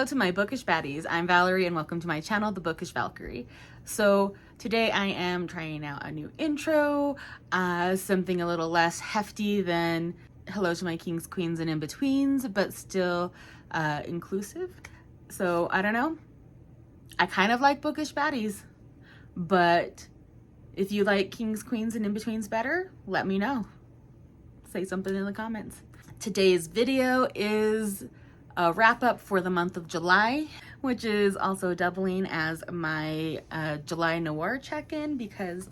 Hello to my bookish baddies. I'm Valerie and welcome to my channel, The Bookish Valkyrie. So today I am trying out a new intro, something a little less hefty than hello to my kings, queens, and in-betweens, but still inclusive. So I don't know. I kind of like bookish baddies, but if you like kings, queens, and in-betweens better, let me know. Say something in the comments. Today's video is a wrap up for the month of July, which is also doubling as my July Noir check-in because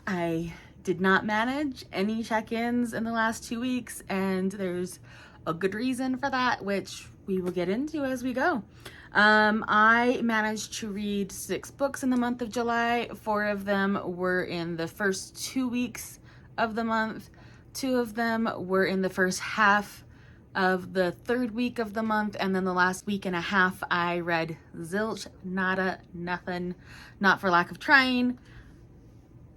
I did not manage any check-ins in the last 2 weeks, and there's a good reason for that, which we will get into as we go. I managed to read 6 books in the month of July. 4 of them were in the first 2 weeks of the month. 2 of them were in the first half of the 3rd week of the month, and then the last week and a half I read zilch, nada, nothing, not for lack of trying.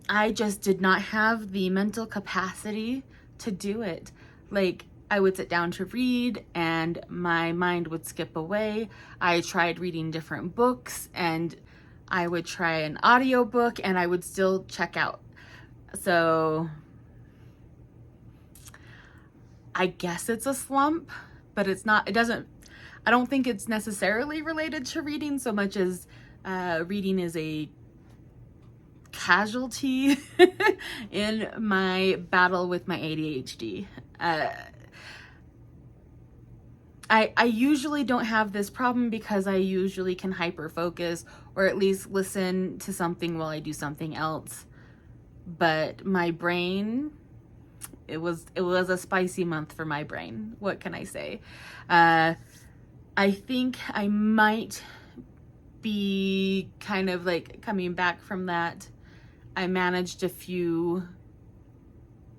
I just did not have the mental capacity to do it. Like, I would sit down to read and my mind would skip away. I tried reading different books and I would try an audiobook and I would still check out. So I guess it's a slump, but it's not, I don't think it's necessarily related to reading so much as reading is a casualty in my battle with my ADHD. I usually don't have this problem because I usually can hyper focus or at least listen to something while I do something else. But my brain, it was a spicy month for my brain. What can I say? I think I might be kind of like coming back from that. I managed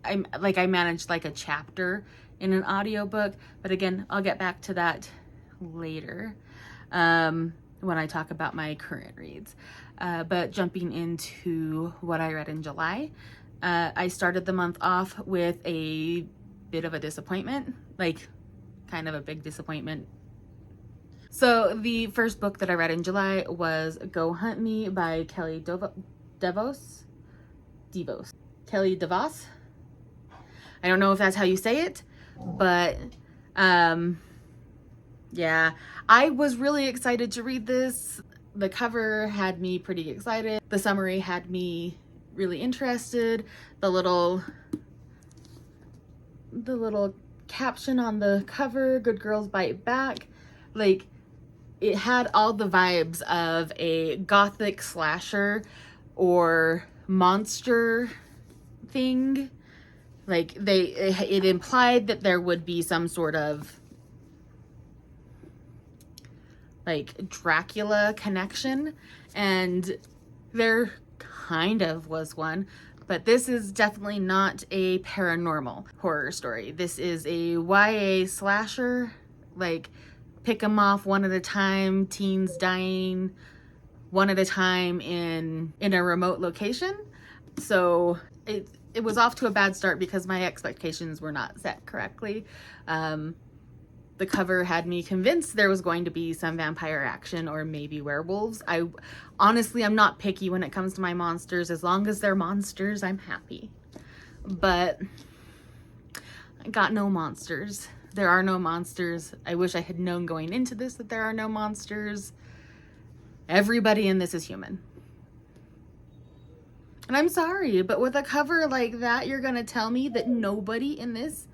I managed like a chapter in an audiobook, but again, I'll get back to that later when I talk about my current reads. But jumping into what I read in July, I started the month off with a bit of a disappointment, like kind of a big disappointment. So the first book that I read in July was Go Hunt Me by Kelly DeVos. Kelly DeVos. I don't know if that's how you say it, but yeah, I was really excited to read this. The cover had me pretty excited. The summary had me really interested. The little caption on the cover, Good Girls Bite Back, like it had all the vibes of a gothic slasher or monster thing. Like it implied that there would be some sort of like Dracula connection, and there kind of was one, but this is definitely not a paranormal horror story. This is a YA slasher, like pick them off one at a time, teens dying one at a time in a remote location. So it was off to a bad start because my expectations were not set correctly. The cover had me convinced there was going to be some vampire action or maybe werewolves. Honestly, I'm not picky when it comes to my monsters. As long as they're monsters, I'm happy. But I got no monsters. There are no monsters. I wish I had known going into this that there are no monsters. Everybody in this is human. And I'm sorry, but with a cover like that, you're gonna tell me that nobody in this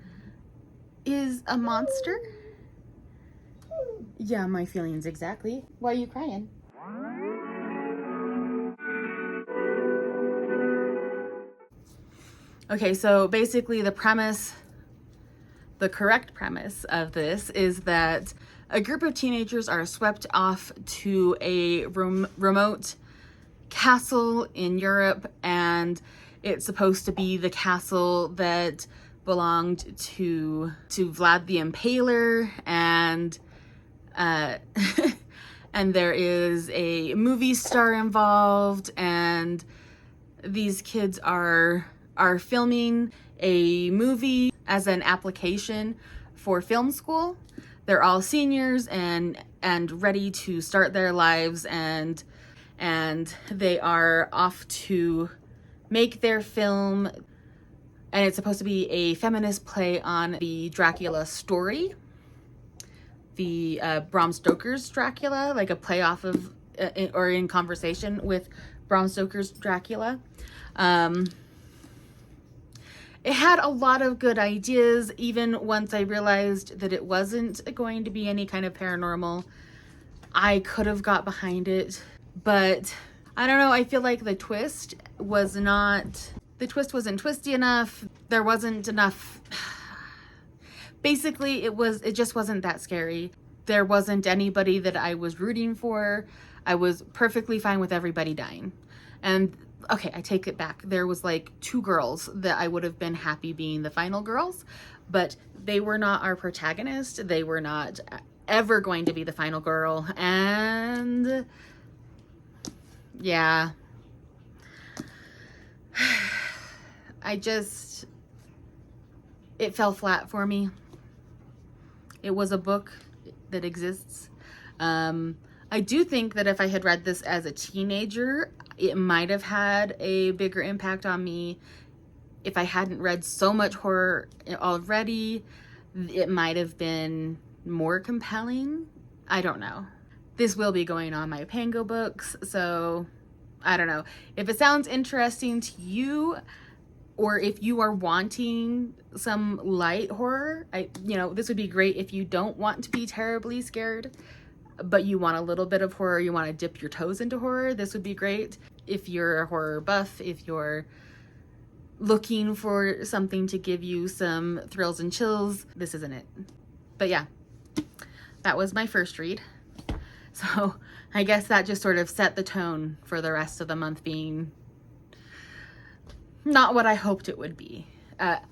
is a monster? Yeah, my feelings exactly. Why are you crying? Okay, so basically the correct premise of this is that a group of teenagers are swept off to a remote castle in Europe, and it's supposed to be the castle that belonged to Vlad the Impaler, and and there is a movie star involved, and these kids are filming a movie as an application for film school. They're all seniors, and and ready to start their lives, and they are off to make their film, and it's supposed to be a feminist play on the Dracula story, the Bram Stoker's Dracula, like a play off of or in conversation with Bram Stoker's Dracula. It had a lot of good ideas. Even once I realized that it wasn't going to be any kind of paranormal, I could have got behind it. But I don't know, I feel like the twist wasn't twisty enough. There wasn't enough. Basically, it just wasn't that scary. There wasn't anybody that I was rooting for. I was perfectly fine with everybody dying. And okay, I take it back. There was like 2 girls that I would have been happy being the final girls, but they were not our protagonist. They were not ever going to be the final girl. And yeah, it fell flat for me. It was a book that exists. I do think that if I had read this as a teenager, it might have had a bigger impact on me. If I hadn't read so much horror already, it might have been more compelling. I don't know. This will be going on my Pangobooks, so I don't know. If it sounds interesting to you, or if you are wanting some light horror, this would be great. If you don't want to be terribly scared, but you want a little bit of horror, you want to dip your toes into horror, this would be great. If you're a horror buff, if you're looking for something to give you some thrills and chills, this isn't it. But yeah, that was my first read. So I guess that just sort of set the tone for the rest of the month being not what I hoped it would be.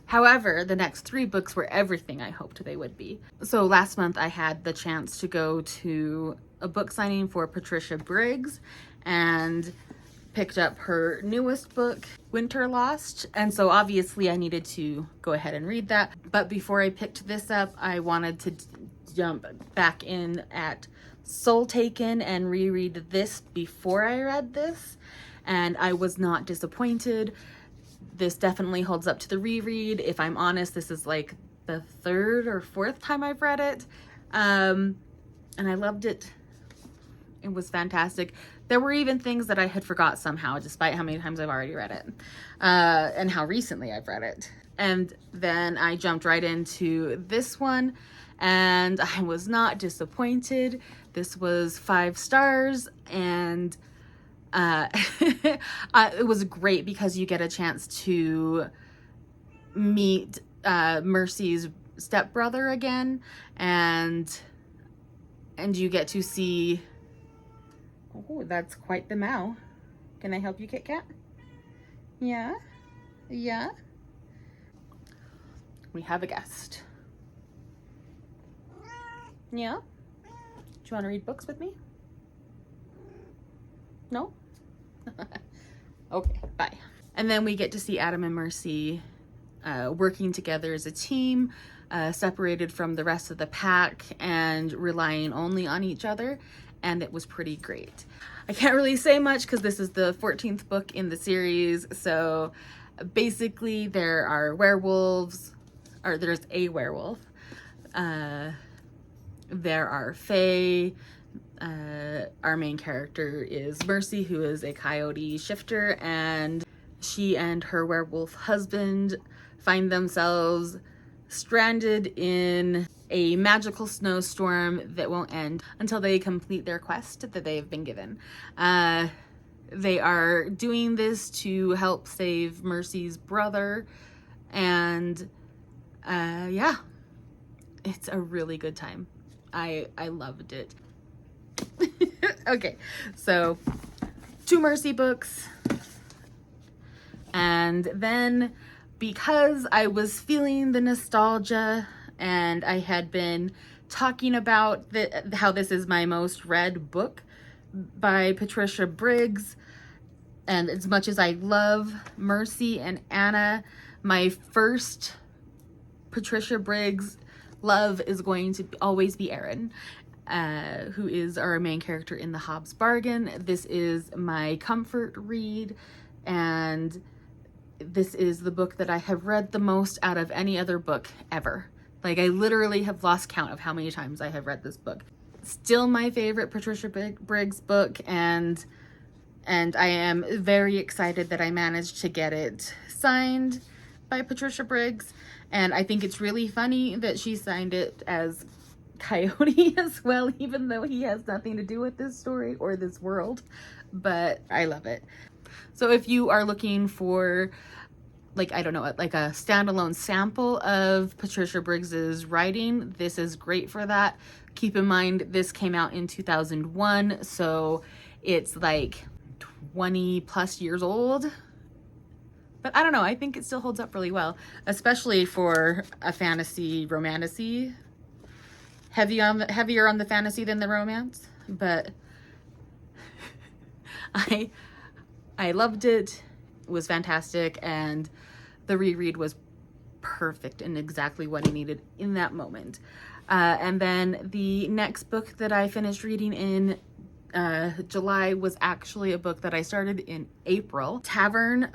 However, the next 3 books were everything I hoped they would be. So last month I had the chance to go to a book signing for Patricia Briggs and picked up her newest book, Winter Lost. And so obviously I needed to go ahead and read that. But before I picked this up, I wanted to jump back in at Soul Taken and reread this before I read this. And I was not disappointed. This definitely holds up to the reread. If I'm honest, this is like the 3rd or 4th time I've read it. And I loved it. It was fantastic. There were even things that I had forgot somehow, despite how many times I've already read it. And how recently I've read it. And then I jumped right into this one, and I was not disappointed. This was 5 stars, and it was great because you get a chance to meet Mercy's stepbrother again, and you get to see, oh, that's quite the meow. Can I help you, Kit Kat? Yeah? Yeah? We have a guest. Yeah? Do you want to read books with me? No? Okay, bye. And then we get to see Adam and Mercy working together as a team, separated from the rest of the pack and relying only on each other. And it was pretty great. I can't really say much because this is the 14th book in the series. So basically there are werewolves, or there's a werewolf. There are fae. Our main character is Mercy, who is a coyote shifter, and she and her werewolf husband find themselves stranded in a magical snowstorm that won't end until they complete their quest that they have been given. They are doing this to help save Mercy's brother, and yeah, it's a really good time. I loved it. Okay, so 2 Mercy books, and then because I was feeling the nostalgia and I had been talking about how this is my most read book by Patricia Briggs, and as much as I love Mercy and Anna, my first Patricia Briggs love is going to always be Erin. who is our main character in The Hobbs Bargain. This is my comfort read, and this is the book that I have read the most out of any other book ever. Like, I literally have lost count of how many times I have read this book. Still my favorite Patricia Briggs book, and I am very excited that I managed to get it signed by Patricia Briggs. And I think it's really funny that she signed it as Coyote as well, even though he has nothing to do with this story or this world. But I love it. So if you are looking for, like, I don't know, like a standalone sample of Patricia Briggs's writing, this is great for that. Keep in mind, this came out in 2001, so it's like 20 plus years old. But I don't know, I think it still holds up really well, especially for a fantasy romantasy. Heavier on the fantasy than the romance, but I loved it. It was fantastic, and the reread was perfect and exactly what I needed in that moment. And then the next book that I finished reading in July was actually a book that I started in April, Tavern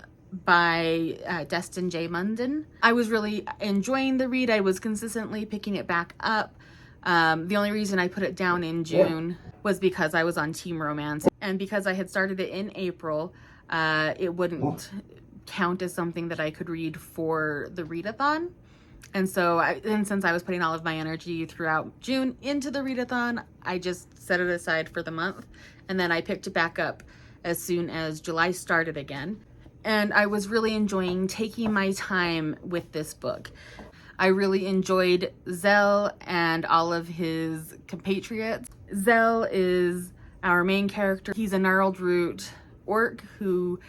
by Destin J. Munden. I was really enjoying the read. I was consistently picking it back up. The only reason I put it down in June was because I was on Team Romance, and because I had started it in April, it wouldn't count as something that I could read for the readathon. And so since I was putting all of my energy throughout June into the readathon, I just set it aside for the month, and then I picked it back up as soon as July started again. And I was really enjoying taking my time with this book. I really enjoyed Zell and all of his compatriots. Zell is our main character. He's a gnarled root orc who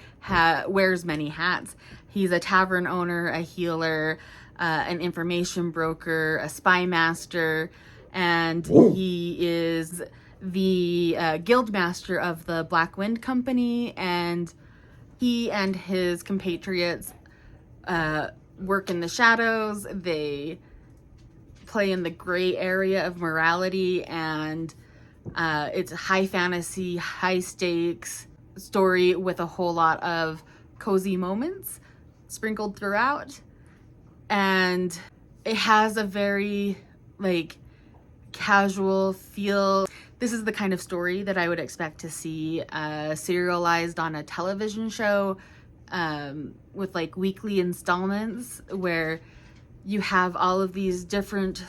wears many hats. He's a tavern owner, a healer, an information broker, a spy master, and he is the guild master of the Black Wind Company, and he and his compatriots work in the shadows. They play in the gray area of morality, and it's a high fantasy, high stakes story with a whole lot of cozy moments sprinkled throughout. And it has a very like casual feel. This is the kind of story that I would expect to see serialized on a television show, with like weekly installments where you have all of these different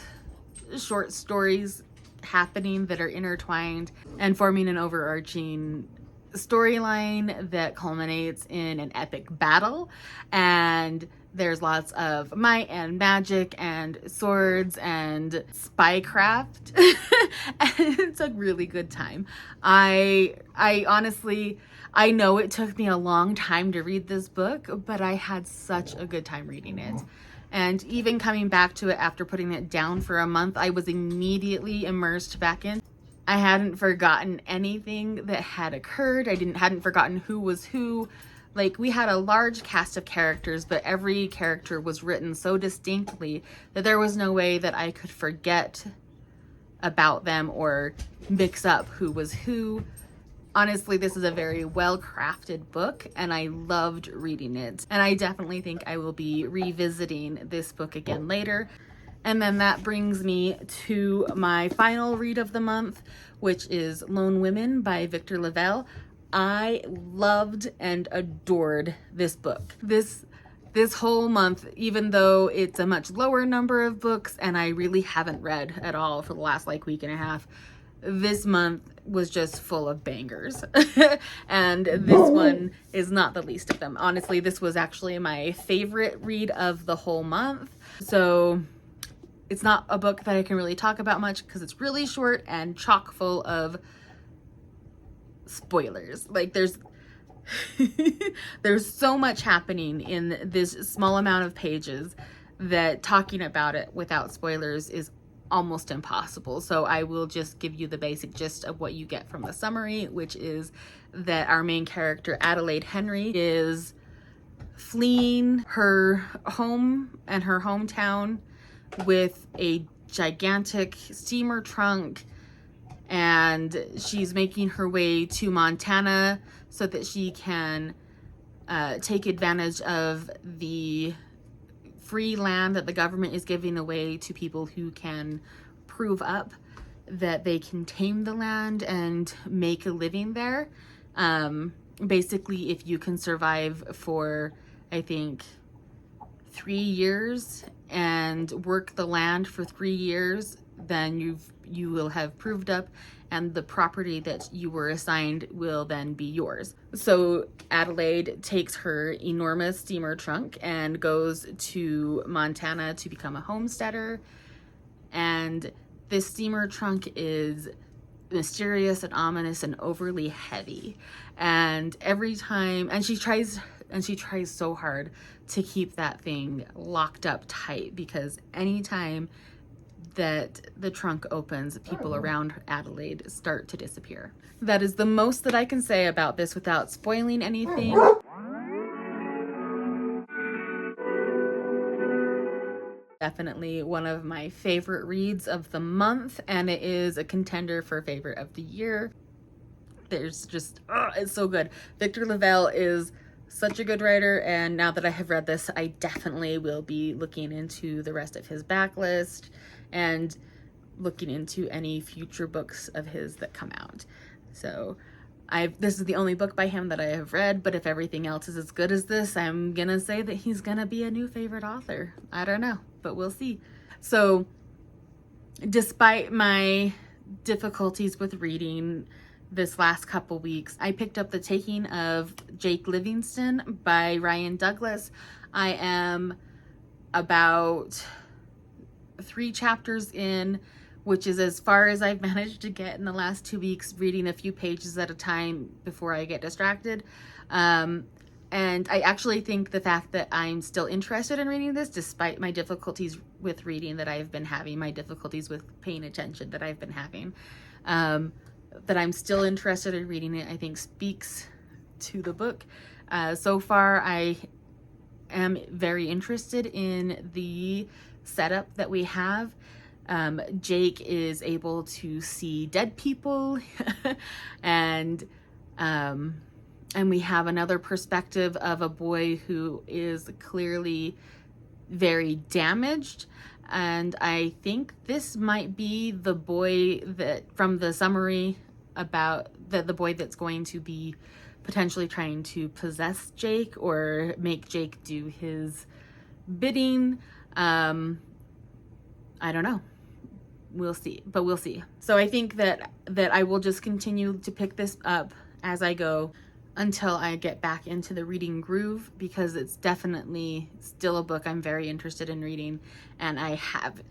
short stories happening that are intertwined and forming an overarching storyline that culminates in an epic battle. And there's lots of might and magic and swords and spycraft. And it's a really good time. I honestly, I know it took me a long time to read this book, but I had such a good time reading it. And even coming back to it after putting it down for a month, I was immediately immersed back in. I hadn't forgotten anything that had occurred. I hadn't forgotten who was who. Like, we had a large cast of characters, but every character was written so distinctly that there was no way that I could forget about them or mix up who was who. Honestly, this is a very well-crafted book, and I loved reading it. And I definitely think I will be revisiting this book again later. And then that brings me to my final read of the month, which is Lone Women by Victor Lavelle. I loved and adored this book. This whole month, even though it's a much lower number of books and I really haven't read at all for the last like week and a half, this month was just full of bangers. And this one is not the least of them. Honestly, this was actually my favorite read of the whole month. So it's not a book that I can really talk about much because it's really short and chock full of spoilers. Like, there's so much happening in this small amount of pages that talking about it without spoilers is almost impossible. So I will just give you the basic gist of what you get from the summary, which is that our main character, Adelaide Henry, is fleeing her home and her hometown with a gigantic steamer trunk and she's making her way to Montana so that she can take advantage of the free land that the government is giving away to people who can prove up that they can tame the land and make a living there. Basically, if you can survive for, I think, 3 years and work the land for 3 years, then you will have proved up, and the property that you were assigned will then be yours. So Adelaide takes her enormous steamer trunk and goes to Montana to become a homesteader. And this steamer trunk is mysterious and ominous and overly heavy. And every time, and she tries so hard to keep that thing locked up tight, because anytime that the trunk opens, people around Adelaide start to disappear. That is the most that I can say about this without spoiling anything. Definitely one of my favorite reads of the month, and it is a contender for favorite of the year. There's just, it's so good. Victor LaValle is such a good writer, and now that I have read this, I definitely will be looking into the rest of his backlist and looking into any future books of his that come out. So this is the only book by him that I have read, but if everything else is as good as this, I'm gonna say that he's gonna be a new favorite author. I don't know, but we'll see. So despite my difficulties with reading this last couple weeks, I picked up The Taking of Jake Livingston by Ryan Douglas. I am about 3 chapters in, which is as far as I've managed to get in the last 2 weeks, reading a few pages at a time before I get distracted. And I actually think the fact that I'm still interested in reading this, despite my difficulties with reading that I've been having, my difficulties with paying attention that I've been having, that I'm still interested in reading it, I think speaks to the book. So far, I am very interested in the setup that we have. Jake is able to see dead people and we have another perspective of a boy who is clearly very damaged. And I think this might be the boy that, from the summary, about the boy that's going to be potentially trying to possess Jake or make Jake do his bidding. I don't know. We'll see, but we'll see. So I think that I will just continue to pick this up as I go until I get back into the reading groove, because it's definitely still a book I'm very interested in reading, and I have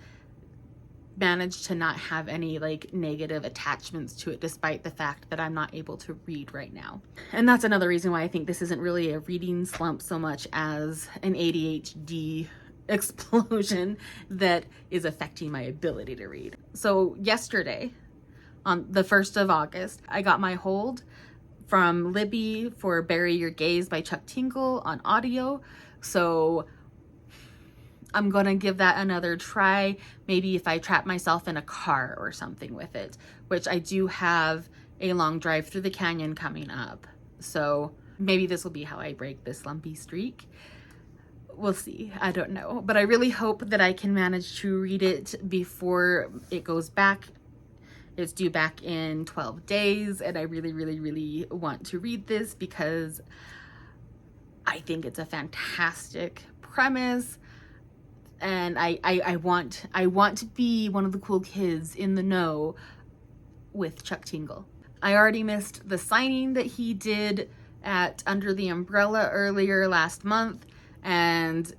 managed to not have any like negative attachments to it, despite the fact that I'm not able to read right now. And that's another reason why I think this isn't really a reading slump so much as an ADHD explosion that is affecting my ability to read. So yesterday, on the 1st of August, I got my hold from Libby for Bury Your Gaze by Chuck Tingle on audio. So I'm gonna give that another try. Maybe if I trap myself in a car or something with it, which I do have a long drive through the canyon coming up. So maybe this will be how I break this slumpy streak. We'll see. I don't know. But I really hope that I can manage to read it before it goes back. It's due back in 12 days. And I really, really, really want to read this because I think it's a fantastic premise. And I want to be one of the cool kids in the know with Chuck Tingle. I already missed the signing that he did at Under the Umbrella earlier last month. And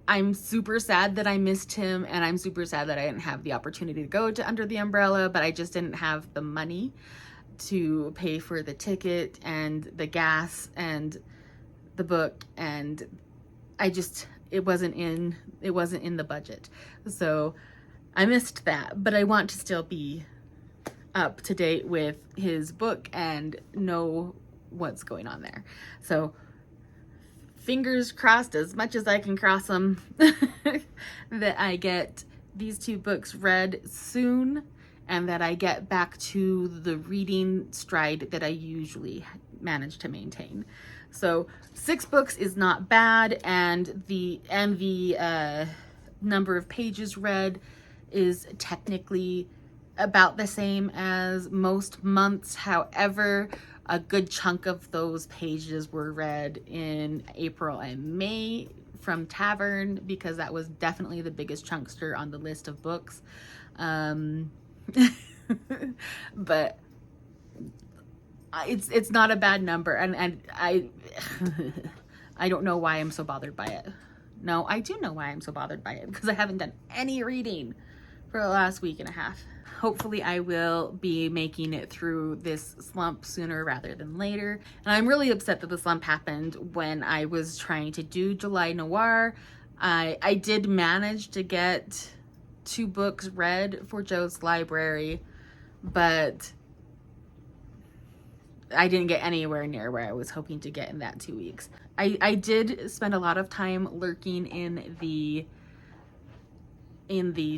I'm super sad that I missed him, and I'm super sad that I didn't have the opportunity to go to Under the Umbrella, but I just didn't have the money to pay for the ticket and the gas and the book, and it wasn't in the budget. So I missed that, but I want to still be up to date with his book and know what's going on there. So fingers crossed, as much as I can cross them, that I get these 2 books read soon and that I get back to the reading stride that I usually manage to maintain. So 6 books is not bad, and the number of pages read is technically about the same as most months. However, a good chunk of those pages were read in April and May from Tavern, because that was definitely the biggest chunkster on the list of books. But it's not a bad number, and I I don't know why I'm so bothered by it. No, I do know why I'm so bothered by it, because I haven't done any reading for the last week and a half. Hopefully I will be making it through this slump sooner rather than later. And I'm really upset that the slump happened when I was trying to do July Noir. I did manage to get 2 books read for Joe's library, but I didn't get anywhere near where I was hoping to get in that 2 weeks. I did spend a lot of time lurking in the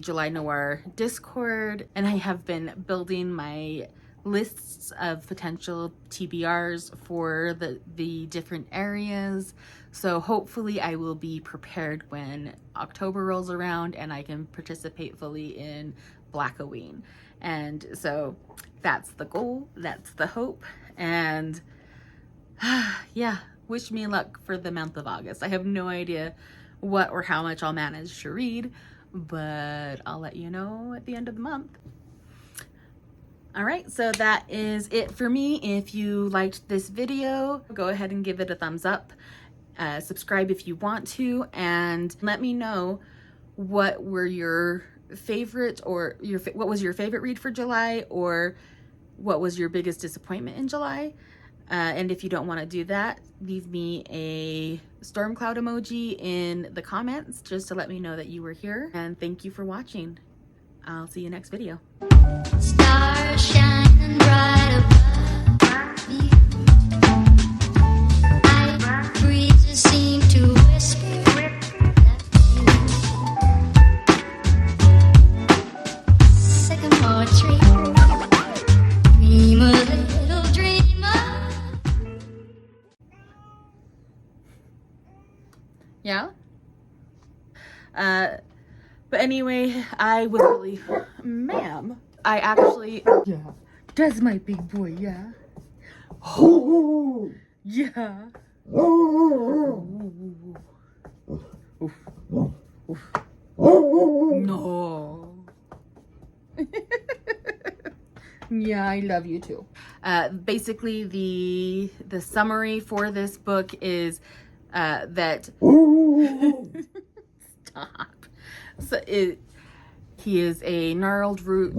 July Noir Discord, and I have been building my lists of potential TBRs for the different areas. So hopefully I will be prepared when October rolls around and I can participate fully in Blackoween. And so that's the goal, that's the hope, and yeah, wish me luck for the month of August. I have no idea what or how much I'll manage to read, but I'll let you know at the end of the month. All right, so that is it for me. If you liked this video, go ahead and give it a thumbs up. Subscribe if you want to, and let me know what were your favorite, or what was your favorite read for July, or what was your biggest disappointment in July. And if you don't want to do that, leave me a storm cloud emoji in the comments just to let me know that you were here. And thank you for watching. I'll see you next video. Stars shining bright above me. Night breezes seem to whisper that sycamore tree. Dream a little dreamer. Yeah? But anyway, I was really, ma'am, I actually, yeah, that's my big boy, yeah. Oh, yeah. Oh. Oof. Oof. No. Yeah, I love you too. Basically, the summary for this book is that stop. So he is a gnarled root